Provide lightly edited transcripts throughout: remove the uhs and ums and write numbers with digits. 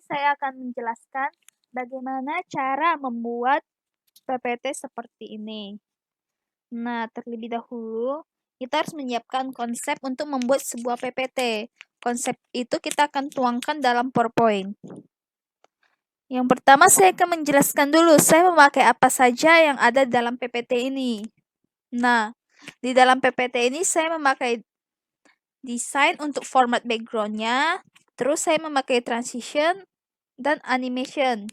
saya akan menjelaskan bagaimana cara membuat PPT seperti ini. Nah, terlebih dahulu, kita harus menyiapkan konsep untuk membuat sebuah PPT. Konsep itu kita akan tuangkan dalam PowerPoint. Yang pertama, saya akan menjelaskan dulu saya memakai apa saja yang ada dalam PPT ini. Nah, di dalam PPT ini saya memakai desain untuk format background-nya, terus saya memakai transition dan animation.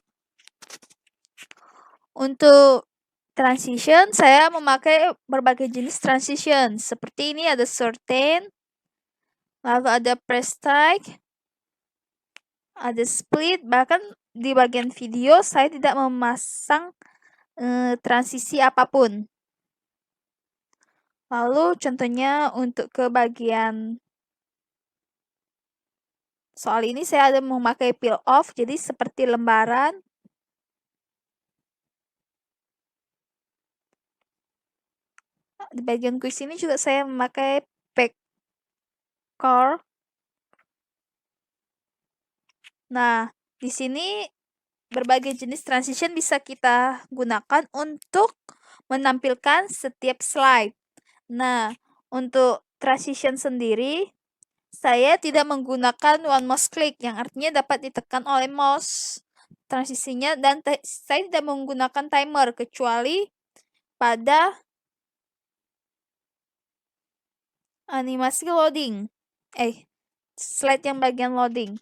Untuk transition, saya memakai berbagai jenis transition. Seperti ini ada certain, lalu ada press strike, ada split, bahkan di bagian video saya tidak memasang transisi apapun. Lalu contohnya untuk ke bagian soal ini saya ada memakai peel off, jadi seperti lembaran. Di bagian quiz ini juga saya memakai backcore. Nah, di sini berbagai jenis transition bisa kita gunakan untuk menampilkan setiap slide. Nah, untuk transition sendiri, saya tidak menggunakan one mouse click, yang artinya dapat ditekan oleh mouse transisinya, dan saya tidak menggunakan timer, kecuali pada animasi loading. Slide yang bagian loading.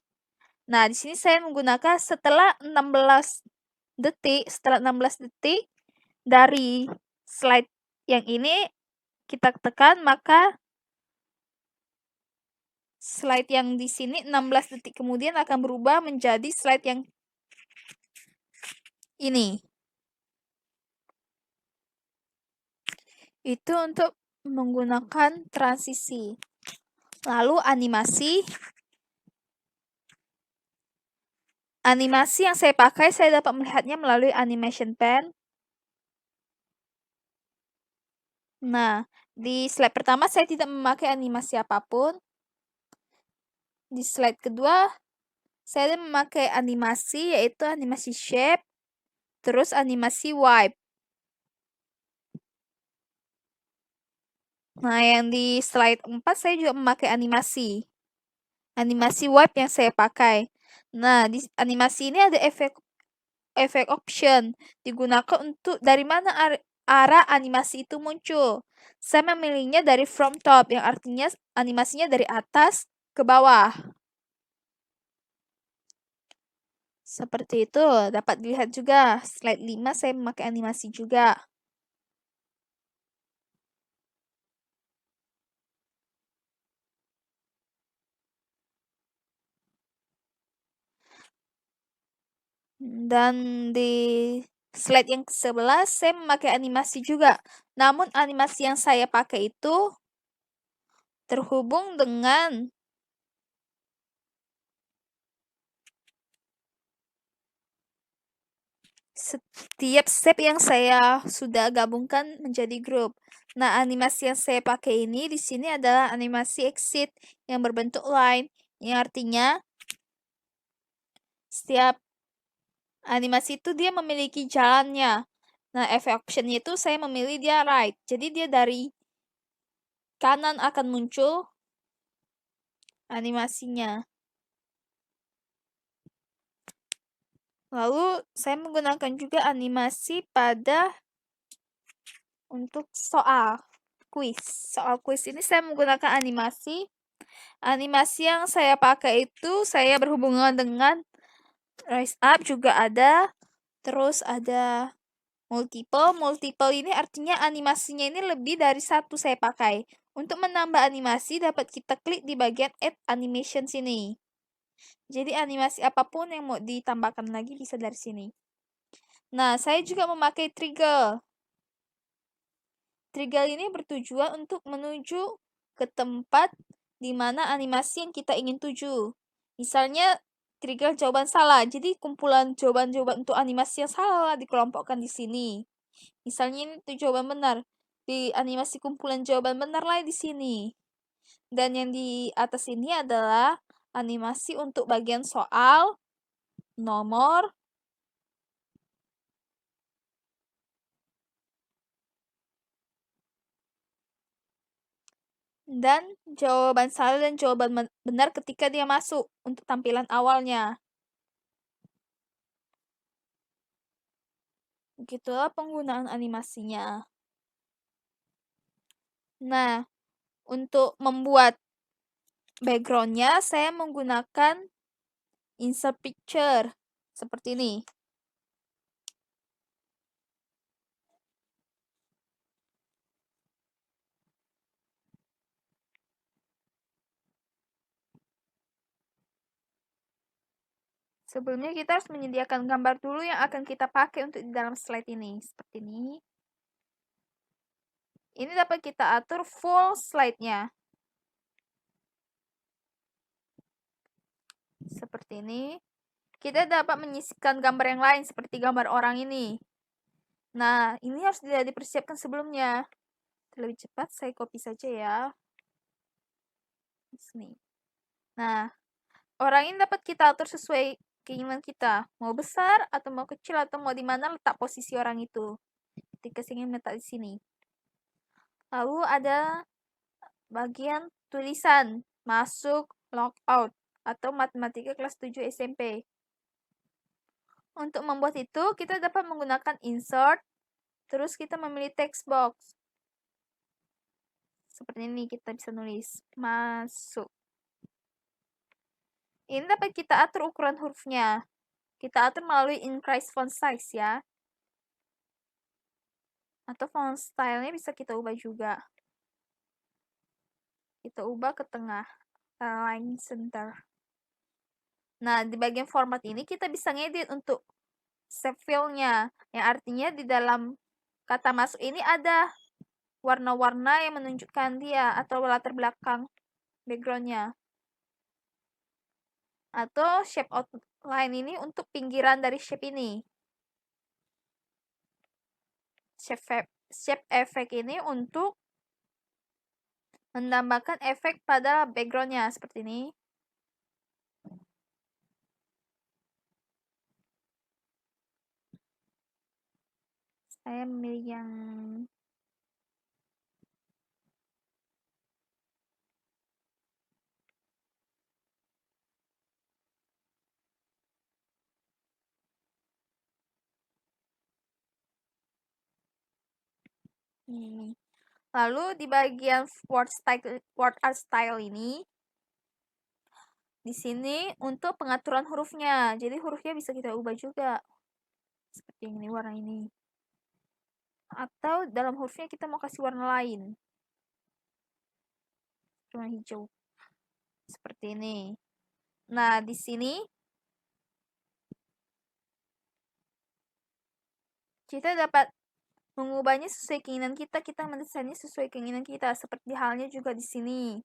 Nah, di sini saya menggunakan setelah 16 detik dari slide yang ini kita tekan, maka slide yang di sini 16 detik kemudian akan berubah menjadi slide yang ini. Itu untuk menggunakan transisi. Lalu animasi yang saya pakai, saya dapat melihatnya melalui animation pen. Nah, di slide pertama saya tidak memakai animasi apapun. Di slide kedua, saya memakai animasi, yaitu animasi shape, terus animasi wipe. Nah, yang di slide 4 saya juga memakai animasi wipe yang saya pakai. Nah, di animasi ini ada efek option, digunakan untuk dari mana arah animasi itu muncul. Saya memilihnya dari from top, yang artinya animasinya dari atas ke bawah. Seperti itu, dapat dilihat juga. Slide 5 saya memakai animasi juga. Dan di slide yang ke-11 saya memakai animasi juga. Namun animasi yang saya pakai itu terhubung dengan setiap step yang saya sudah gabungkan menjadi grup. Nah, animasi yang saya pakai ini di sini adalah animasi exit yang berbentuk line, yang artinya setiap animasi itu dia memiliki jalannya. Nah, efek optionnya itu saya memilih dia right. Jadi dia dari kanan akan muncul animasinya. Lalu saya menggunakan juga animasi pada untuk soal quiz. Soal quiz ini saya menggunakan animasi. Animasi yang saya pakai itu saya berhubungan dengan rise up juga ada. Terus ada multiple ini artinya animasinya ini lebih dari satu saya pakai. Untuk menambah animasi dapat kita klik di bagian add animation sini. Jadi animasi apapun yang mau ditambahkan lagi bisa dari sini. Nah, saya juga memakai trigger. Trigger ini bertujuan untuk menuju ke tempat di mana animasi yang kita ingin tuju. Misalnya trigger jawaban salah, jadi kumpulan jawaban-jawaban untuk animasi yang salah dikelompokkan di sini. Misalnya ini itu jawaban benar, di animasi kumpulan jawaban benar lah di sini. Dan yang di atas ini adalah animasi untuk bagian soal nomor, dan jawaban salah dan jawaban benar ketika dia masuk untuk tampilan awalnya. Begitulah penggunaan animasinya. Nah, untuk membuat backgroundnya saya menggunakan insert picture seperti ini. Sebelumnya kita harus menyediakan gambar dulu yang akan kita pakai untuk di dalam slide ini. Seperti ini. Ini dapat kita atur full slide-nya. Seperti ini. Kita dapat menyisipkan gambar yang lain seperti gambar orang ini. Nah, ini harus dipersiapkan sebelumnya. Lebih cepat saya copy saja ya. Di sini. Nah, orang ini dapat kita atur sesuai keinginan kita. Mau besar atau mau kecil atau mau di mana letak posisi orang itu. Ketika saya ingin letak di sini. Lalu ada bagian tulisan masuk logout atau matematika kelas 7 SMP. Untuk membuat itu, kita dapat menggunakan insert, terus kita memilih text box. Seperti ini kita bisa nulis masuk. Ini dapat kita atur ukuran hurufnya. Kita atur melalui increase font size ya. Atau font style-nya bisa kita ubah juga. Kita ubah ke tengah, align center. Nah, di bagian format ini kita bisa ngedit untuk save fill-nya. Yang artinya di dalam kata masuk ini ada warna-warna yang menunjukkan dia atau latar belakang background-nya. Atau shape outline ini untuk pinggiran dari shape ini. Shape effect ini untuk menambahkan efek pada background-nya seperti ini. Saya memilih yang ini. Lalu di bagian word art style ini, di sini untuk pengaturan hurufnya. Jadi hurufnya bisa kita ubah juga. Seperti yang ini, warna ini. Atau dalam hurufnya kita mau kasih warna lain. Warna hijau. Seperti ini. Nah, di sini kita dapat mengubahnya sesuai keinginan kita. Kita mendesainnya sesuai keinginan kita. Seperti halnya juga di sini.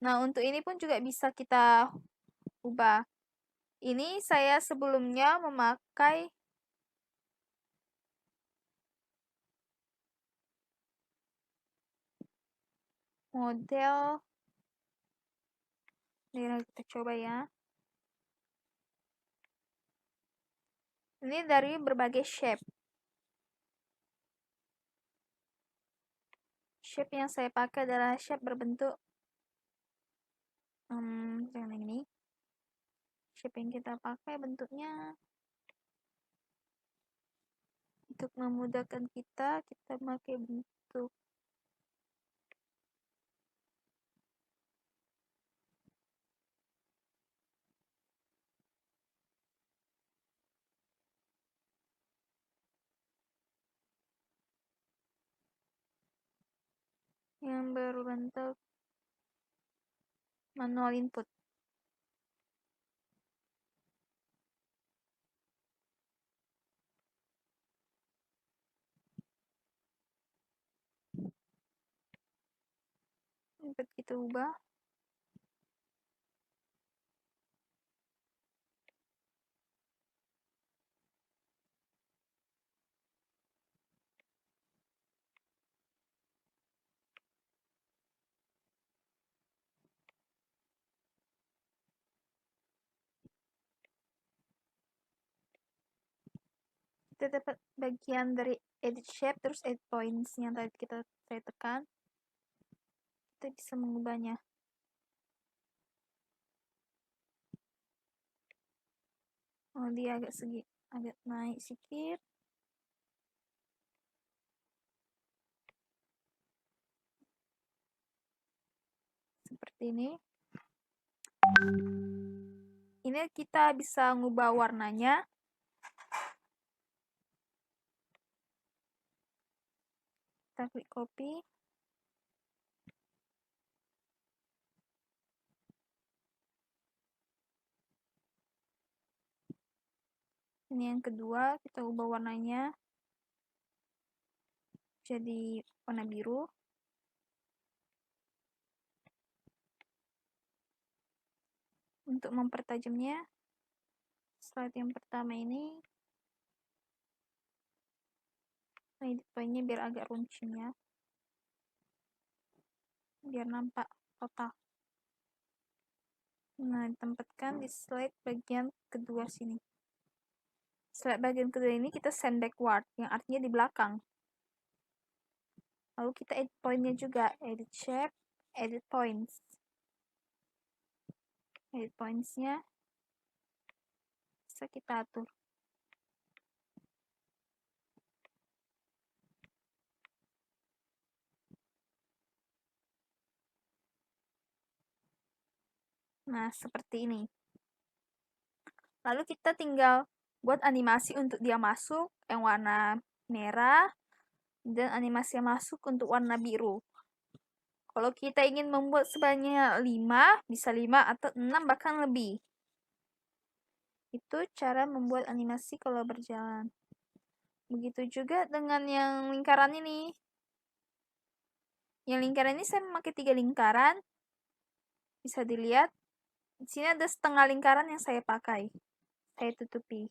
Nah, untuk ini pun juga bisa kita ubah. Ini saya sebelumnya memakai model. Ini kita coba ya. Ini dari berbagai shape. Shape yang saya pakai adalah shape berbentuk yang ini. Shape yang kita pakai bentuknya untuk memudahkan kita pakai bentuk yang berbentuk manual input. Dapat kita ubah. kita dapat bagian dari edit shape, terus edit points yang tadi saya tekan. Kita bisa mengubahnya. Oh, dia agak naik sedikit. Seperti ini. Ini kita bisa ngubah warnanya. Kita klik copy. Ini yang kedua, kita ubah warnanya jadi warna biru. Untuk mempertajamnya, slide yang pertama ini, edit pointnya biar agak runcing ya, biar nampak total. Nah, ditempatkan di slide bagian kedua sini. Slide bagian kedua ini kita send backward, yang artinya di belakang. Lalu kita edit pointnya juga, edit shape, edit points. Edit pointsnya bisa kita atur. Nah, seperti ini. Lalu kita tinggal buat animasi untuk dia masuk yang warna merah, dan animasi yang masuk untuk warna biru. Kalau kita ingin membuat sebanyak 5, bisa 5 atau 6 bahkan lebih. Itu cara membuat animasi kalau berjalan. Begitu juga dengan yang lingkaran ini. Yang lingkaran ini saya memakai 3 lingkaran. Bisa dilihat. Di sini ada setengah lingkaran yang saya pakai. Saya tutupi.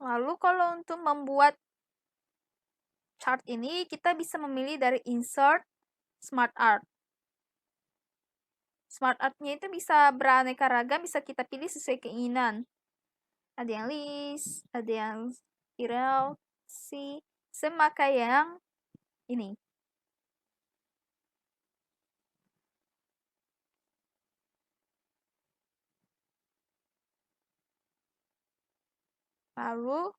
Lalu kalau untuk membuat chart ini, kita bisa memilih dari Insert, Smart Art. Smart Art-nya itu bisa beraneka ragam, bisa kita pilih sesuai keinginan. Ada yang list, ada yang spiral, saya pakai yang ini. Lalu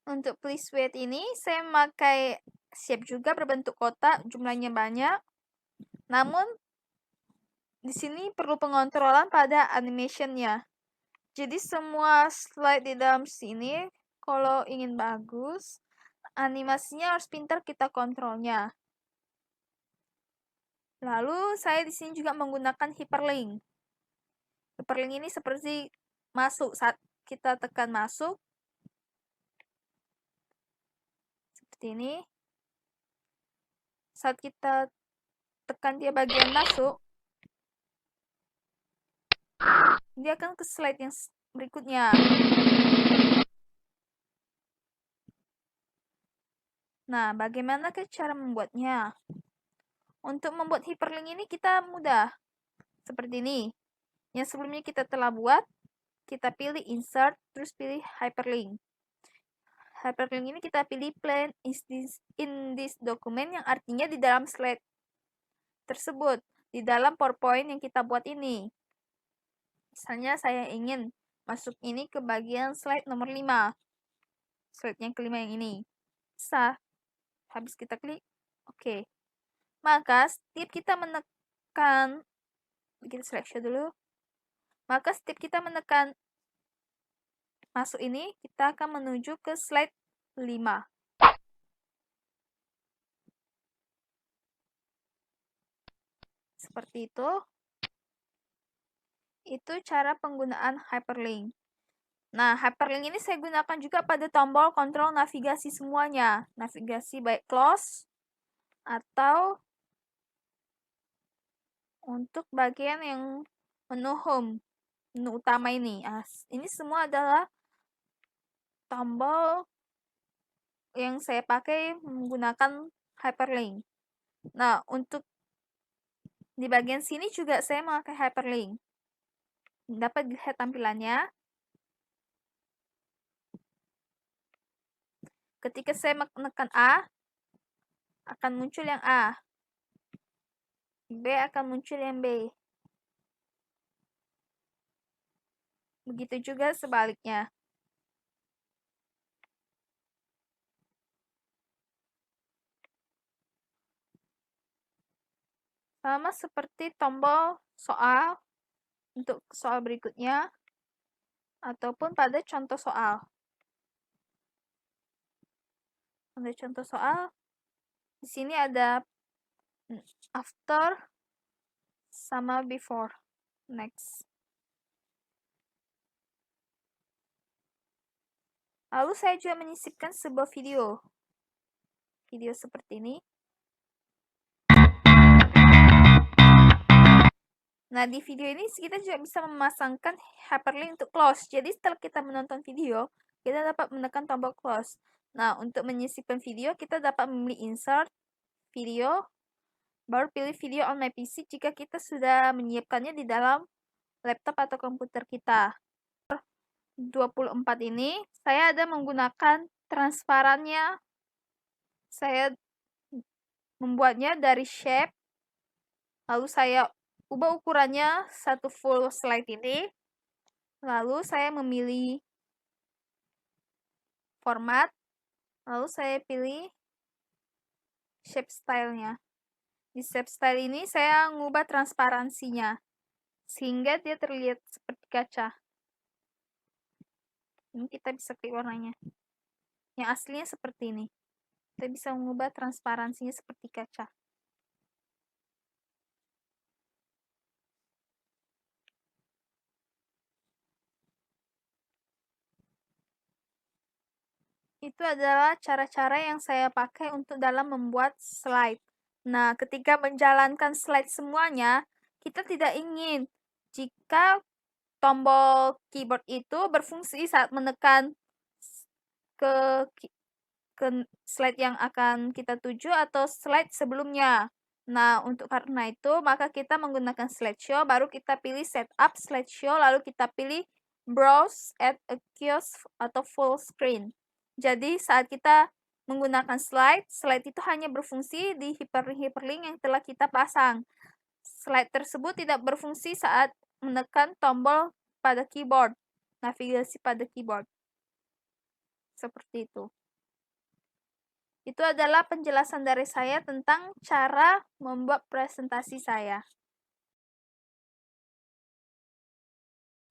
untuk please wait ini saya memakai shape juga berbentuk kotak, jumlahnya banyak. Namun di sini perlu pengontrolan pada animationnya. Jadi semua slide di dalam sini kalau ingin bagus, animasinya harus pintar kita kontrolnya. Lalu saya di sini juga menggunakan hyperlink. Hyperlink ini seperti masuk saat kita tekan masuk. Seperti ini. Saat kita tekan dia bagian masuk, dia akan ke slide yang berikutnya. Nah, bagaimana cara membuatnya? Untuk membuat hyperlink ini kita mudah. Seperti ini. Yang sebelumnya kita telah buat, kita pilih insert, terus pilih hyperlink. Hyperlink ini kita pilih plain in this document, yang artinya di dalam slide tersebut, di dalam PowerPoint yang kita buat ini. Misalnya saya ingin masuk ini ke bagian slide nomor 5. Slide yang kelima yang ini. Bisa. Habis kita klik, oke. Maka setiap kita menekan, bikin slideshow dulu. Maka setiap kita menekan masuk ini, kita akan menuju ke slide 5. Seperti itu. Itu cara penggunaan hyperlink. Nah, hyperlink ini saya gunakan juga pada tombol kontrol navigasi semuanya. Navigasi baik close atau untuk bagian yang menu home, menu utama ini. Ini semua adalah tombol yang saya pakai menggunakan hyperlink. Nah, untuk di bagian sini juga saya memakai hyperlink. Dapat dilihat tampilannya. Ketika saya menekan A, akan muncul yang A. B akan muncul yang B. Begitu juga sebaliknya. Sama seperti tombol soal untuk soal berikutnya, ataupun pada contoh soal. Pada contoh soal, di sini ada after sama before. Next. Lalu saya juga menyisipkan sebuah video. Video seperti ini. Nah, di video ini kita juga bisa memasangkan hyperlink untuk close. Jadi setelah kita menonton video, kita dapat menekan tombol close. Nah, untuk menyisipkan video, kita dapat memilih insert, video, baru pilih video on my PC jika kita sudah menyiapkannya di dalam laptop atau komputer kita. 24 ini, saya ada menggunakan transparannya. Saya membuatnya dari shape, lalu saya ubah ukurannya satu full slide ini. Lalu saya memilih format, lalu saya pilih shape style-nya. Di shape style ini saya mengubah transparansinya sehingga dia terlihat seperti kaca. Ini kita bisa klik warnanya. Yang aslinya seperti ini. Kita bisa mengubah transparansinya seperti kaca. Itu adalah cara-cara yang saya pakai untuk dalam membuat slide. Nah, ketika menjalankan slide semuanya, kita tidak ingin jika tombol keyboard itu berfungsi saat menekan ke slide yang akan kita tuju atau slide sebelumnya. Nah, untuk karena itu, maka kita menggunakan slideshow, baru kita pilih setup slideshow, lalu kita pilih browse at a kiosk atau full screen. Jadi, saat kita menggunakan slide itu hanya berfungsi di hyperlink yang telah kita pasang. Slide tersebut tidak berfungsi saat menekan tombol pada keyboard, navigasi pada keyboard. Seperti itu. Itu adalah penjelasan dari saya tentang cara membuat presentasi saya.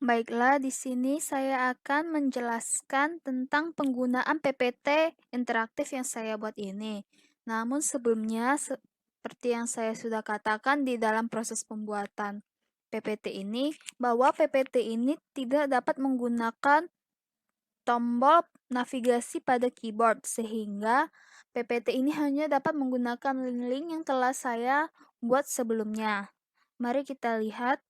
Baiklah, di sini saya akan menjelaskan tentang penggunaan PPT interaktif yang saya buat ini. Namun sebelumnya, seperti yang saya sudah katakan di dalam proses pembuatan PPT ini, bahwa PPT ini tidak dapat menggunakan tombol navigasi pada keyboard, sehingga PPT ini hanya dapat menggunakan link-link yang telah saya buat sebelumnya. Mari kita lihat.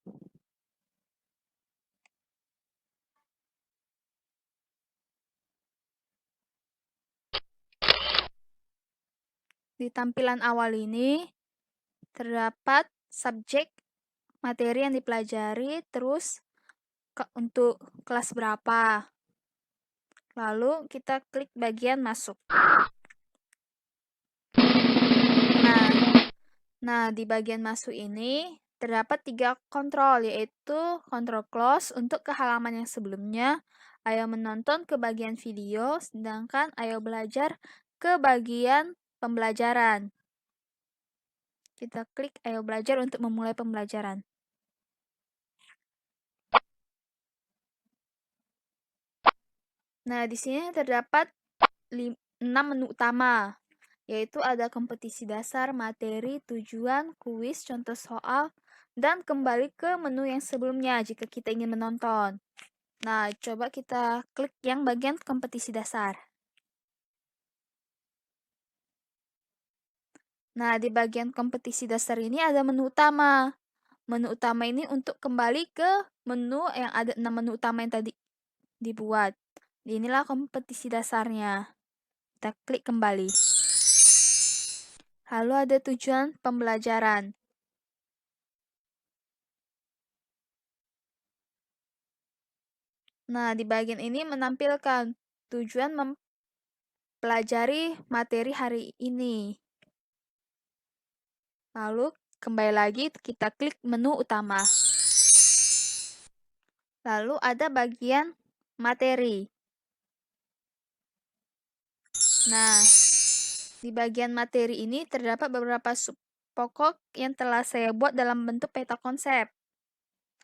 Di tampilan awal ini terdapat subjek materi yang dipelajari, terus untuk kelas berapa. Lalu kita klik bagian masuk. Nah, di bagian masuk ini terdapat 3 kontrol, yaitu kontrol close untuk ke halaman yang sebelumnya, ayo menonton ke bagian video, sedangkan ayo belajar ke bagian pembelajaran. Kita klik ayo belajar untuk memulai pembelajaran. Nah, di sini terdapat 6 menu utama, yaitu ada kompetisi dasar, materi, tujuan, kuis, contoh soal, dan kembali ke menu yang sebelumnya jika kita ingin menonton. Nah, coba kita klik yang bagian kompetisi dasar. Nah, di bagian kompetisi dasar ini ada menu utama. Menu utama ini untuk kembali ke menu yang ada 6 menu utama yang tadi dibuat. Inilah kompetisi dasarnya. Kita klik kembali. Lalu ada tujuan pembelajaran. Nah, di bagian ini menampilkan tujuan mempelajari materi hari ini. Lalu, kembali lagi kita klik menu utama. Lalu ada bagian materi. Nah, di bagian materi ini terdapat beberapa sub pokok yang telah saya buat dalam bentuk peta konsep.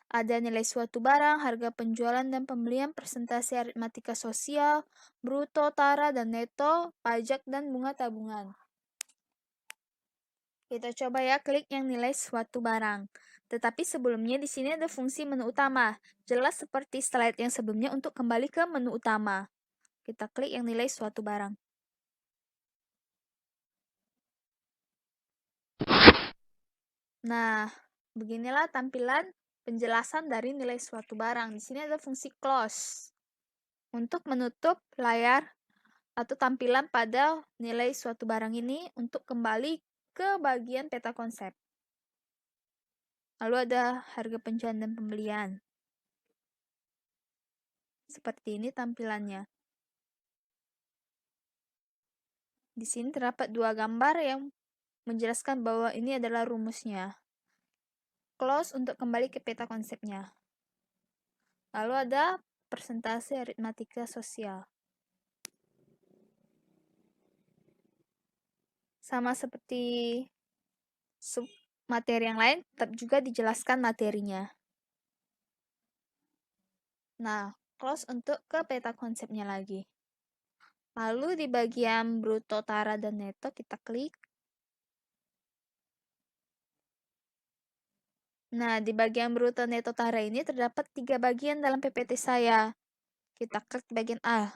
Ada nilai suatu barang, harga penjualan dan pembelian, presentasi aritmatika sosial, bruto, tara, dan neto, pajak, dan bunga tabungan. Kita coba ya klik yang nilai suatu barang. Tetapi sebelumnya di sini ada fungsi menu utama. Jelas seperti slide yang sebelumnya untuk kembali ke menu utama. Kita klik yang nilai suatu barang. Nah, beginilah tampilan penjelasan dari nilai suatu barang. Di sini ada fungsi close untuk menutup layar atau tampilan pada nilai suatu barang ini untuk kembali ke bagian peta konsep. Lalu ada harga penjualan dan pembelian. Seperti ini tampilannya. Di sini terdapat dua gambar yang menjelaskan bahwa ini adalah rumusnya. Close untuk kembali ke peta konsepnya. Lalu ada presentasi aritmatika sosial. Sama seperti sub materi yang lain, tetap juga dijelaskan materinya. Nah, close untuk ke peta konsepnya lagi. Lalu di bagian bruto, tara, dan neto kita klik. Nah, di bagian bruto, neto, tara ini terdapat 3 bagian dalam PPT saya. Kita klik bagian A.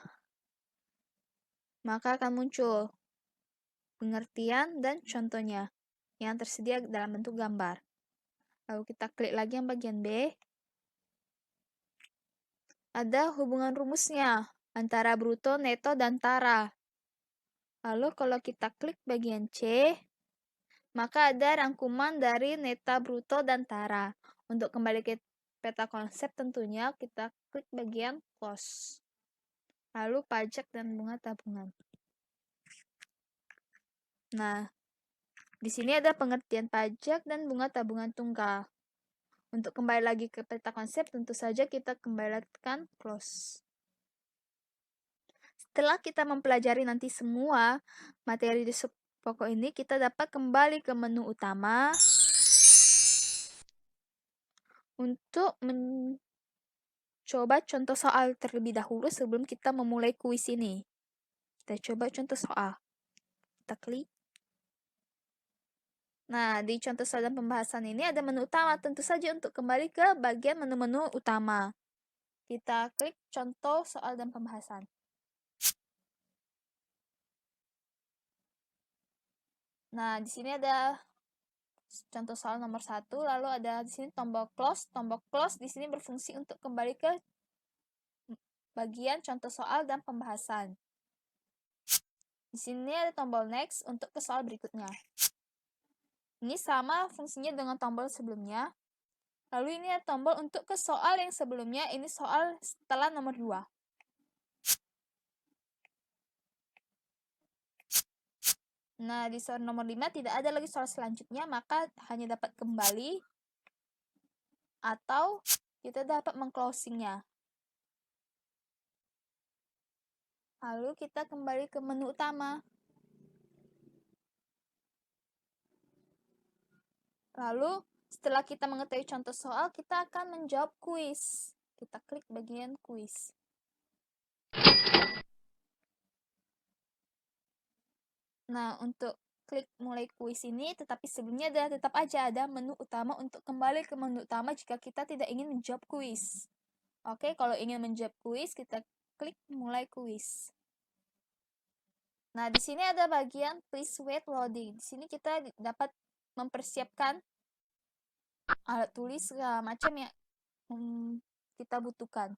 Maka akan muncul pengertian dan contohnya yang tersedia dalam bentuk gambar. Lalu kita klik lagi yang bagian B. Ada hubungan rumusnya antara bruto, neto, dan tara. Lalu kalau kita klik bagian C, maka ada rangkuman dari neta, bruto, dan tara. Untuk kembali ke peta konsep tentunya kita klik bagian close. Lalu pajak dan bunga tabungan. Nah, di sini ada pengertian pajak dan bunga tabungan tunggal. Untuk kembali lagi ke peta konsep, tentu saja kita kembalikan close. Setelah kita mempelajari nanti semua materi di sub pokok ini, kita dapat kembali ke menu utama untuk mencoba contoh soal terlebih dahulu sebelum kita memulai kuis ini. Kita coba contoh soal. Kita klik. Nah, di contoh soal dan pembahasan ini ada menu utama. Tentu saja untuk kembali ke bagian menu-menu utama. Kita klik contoh soal dan pembahasan. Nah, di sini ada contoh soal nomor 1, lalu ada di sini tombol close. Tombol close di sini berfungsi untuk kembali ke bagian contoh soal dan pembahasan. Di sini ada tombol next untuk ke soal berikutnya. Ini sama fungsinya dengan tombol sebelumnya. Lalu ini ada tombol untuk ke soal yang sebelumnya, ini soal setelah nomor 2. Nah, di soal nomor 5 tidak ada lagi soal selanjutnya, maka hanya dapat kembali atau kita dapat mengclosingnya. Lalu kita kembali ke menu utama. Lalu setelah kita mengetahui contoh soal, kita akan menjawab kuis. Kita klik bagian kuis. Nah, untuk klik mulai kuis ini, tetapi sebelumnya tetap aja ada menu utama untuk kembali ke menu utama jika kita tidak ingin menjawab kuis. Oke, kalau ingin menjawab kuis, kita klik mulai kuis. Nah, di sini ada bagian please wait loading. Di sini kita dapat mempersiapkan alat tulis segala macam yang kita butuhkan.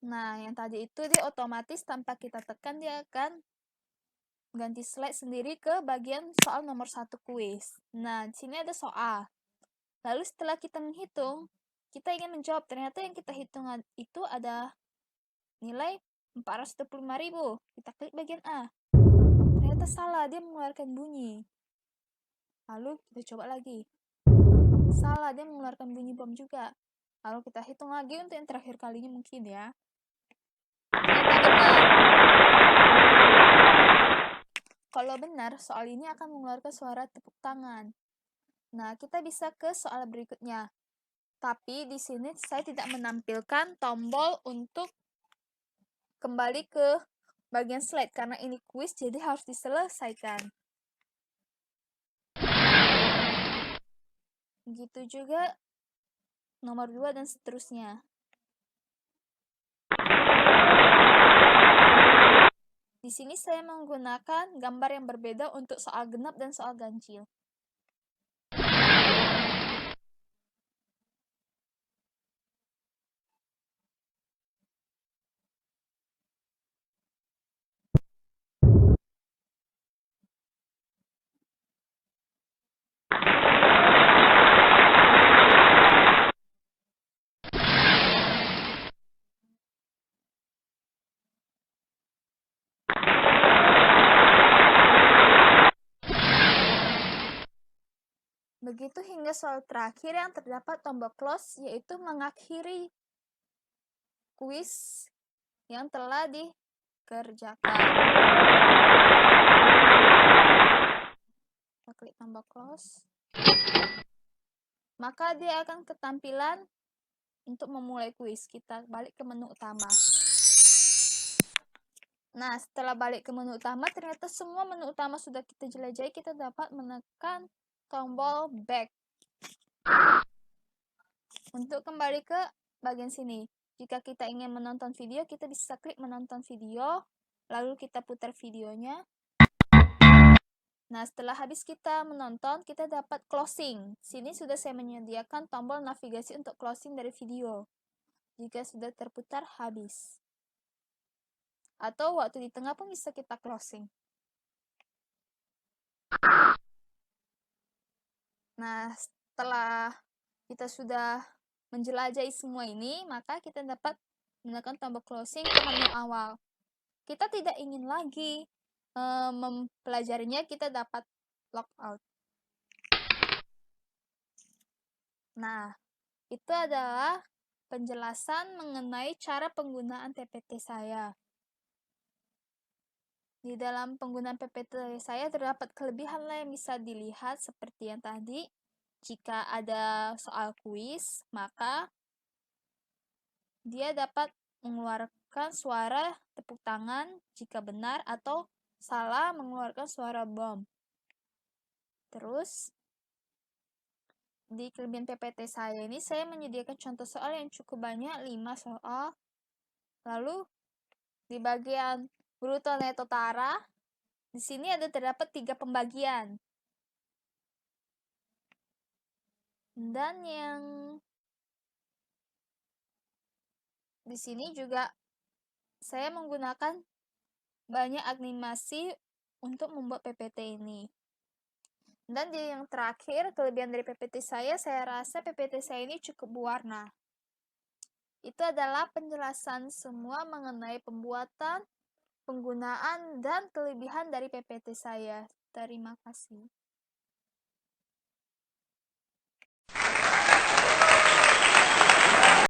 Nah, yang tadi itu dia otomatis tanpa kita tekan dia akan ganti slide sendiri ke bagian soal nomor 1 kuis. Nah, di sini ada soal. Lalu setelah kita menghitung, kita ingin menjawab. Ternyata yang kita hitung itu ada nilai 425.000. Kita klik bagian A. Ternyata salah, dia mengeluarkan bunyi. Lalu kita coba lagi. Salah, dia mengeluarkan bunyi bom juga. Lalu kita hitung lagi untuk yang terakhir kalinya mungkin ya. Ternyata benar. Kalau benar, soal ini akan mengeluarkan suara tepuk tangan. Nah, kita bisa ke soal berikutnya. Tapi di sini saya tidak menampilkan tombol untuk kembali ke bagian slide karena ini kuis jadi harus diselesaikan. Begitu juga nomor 2 dan seterusnya. Di sini saya menggunakan gambar yang berbeda untuk soal genap dan soal ganjil. Begitu hingga soal terakhir yang terdapat tombol close, yaitu mengakhiri kuis yang telah dikerjakan. Kita klik tombol close. Maka dia akan ketampilan untuk memulai kuis. Kita balik ke menu utama. Nah, setelah balik ke menu utama, ternyata semua menu utama sudah kita jelajahi. Kita dapat menekan tombol back untuk kembali ke bagian sini. Jika kita ingin menonton video, kita bisa klik menonton video, lalu kita putar videonya. Nah, setelah habis kita menonton, kita dapat closing. Sini sudah saya menyediakan tombol navigasi untuk closing dari video. Jika sudah terputar, habis. Atau waktu di tengah pun bisa kita closing. Nah, setelah kita sudah menjelajahi semua ini, maka kita dapat menekan tombol closing ke menu awal. Kita tidak ingin lagi mempelajarinya, kita dapat logout. Nah, itu adalah penjelasan mengenai cara penggunaan PPT saya. Di dalam penggunaan PPT saya terdapat kelebihan lain yang bisa dilihat seperti yang tadi. Jika ada soal kuis, maka dia dapat mengeluarkan suara tepuk tangan jika benar atau salah mengeluarkan suara bom. Terus, di kelebihan PPT saya ini, saya menyediakan contoh soal yang cukup banyak, 5 soal. Lalu, di bagian Bruto Neto Tara, di sini ada terdapat 3 pembagian. Dan yang di sini juga saya menggunakan banyak animasi untuk membuat PPT ini. Dan di yang terakhir, kelebihan dari PPT saya rasa PPT saya ini cukup berwarna. Itu adalah penjelasan semua mengenai pembuatan, penggunaan, dan kelebihan dari PPT saya. Terima kasih.